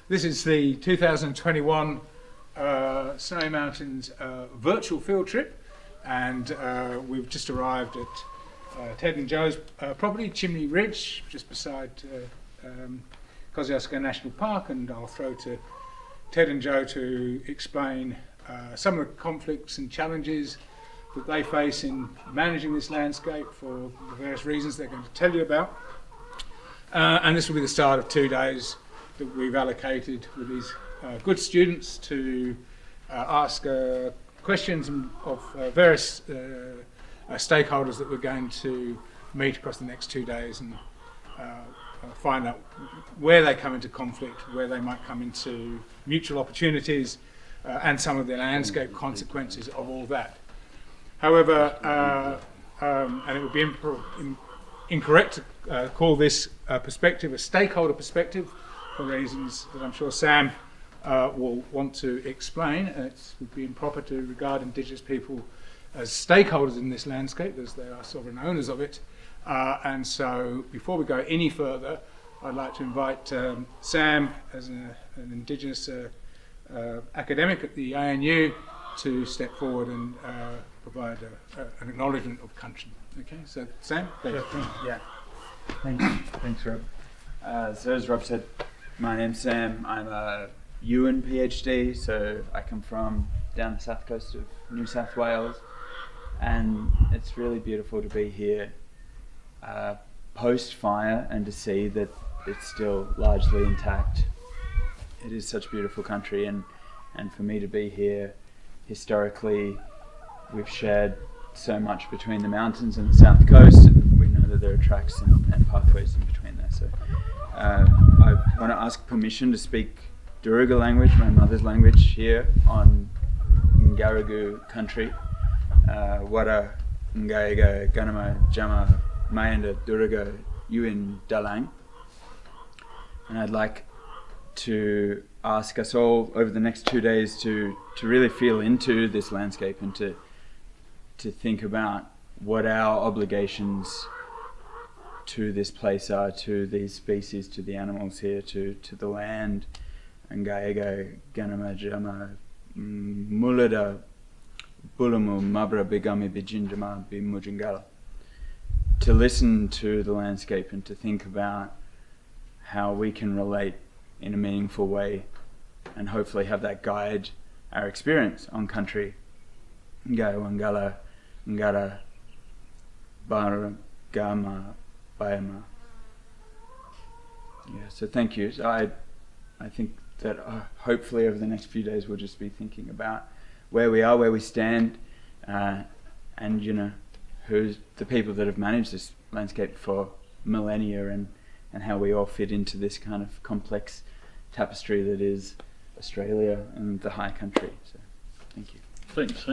This is the 2021 Snowy Mountains virtual field trip, and we've just arrived at Ted and Joe's property, Chimney Ridge, just beside Kosciuszko National Park, and I'll throw to Ted and Joe to explain some of the conflicts and challenges that they face in managing this landscape for the various reasons they're going to tell you about. And this will be the start of 2 days that we've allocated with these good students to ask questions of various stakeholders that we're going to meet across the next 2 days, and find out where they come into conflict, where they might come into mutual opportunities, and some of the landscape consequences of all that. However, and it would be incorrect to call this perspective a stakeholder perspective, for reasons that I'm sure Sam will want to explain. It would be improper to regard Indigenous people as stakeholders in this landscape, as they are sovereign owners of it. And so, before we go any further, I'd like to invite Sam, as an Indigenous academic at the ANU, to step forward and provide an acknowledgement of country. Okay, so Sam, please. Yeah, thanks Rob. So as Rob said, my name's Sam. I'm a UN PhD, so I come from down the south coast of New South Wales, and it's really beautiful to be here post-fire and to see that it's still largely intact. It is such a beautiful country, and for me to be here, historically we've shared so much between the mountains and the south coast, and we know that there are tracks and pathways in between there. So I want to ask permission to speak Duruga language, my mother's language, here on Ngaragu country. Wara Ngaiga Ganama Jama Mayanda Duruga Yuin Dalang. And I'd like to ask us all over the next 2 days to really feel into this landscape and to think about what our obligations to this place are, to these species, to the animals here, to the land. Ngaiga Ganama Jama Mulada Bulamu Mabra Bigami Bijindama Bimujingala. To listen to the landscape and to think about how we can relate in a meaningful way, and hopefully have that guide our experience on country. Ngai Wangala Ngara Baragama Bayama. Yeah, so thank you. So I think that hopefully over the next few days we'll just be thinking about where we are, where we stand, and you know, who's the people that have managed this landscape for millennia, and how we all fit into this kind of complex tapestry that is Australia and the high country. So thank you. Thanks.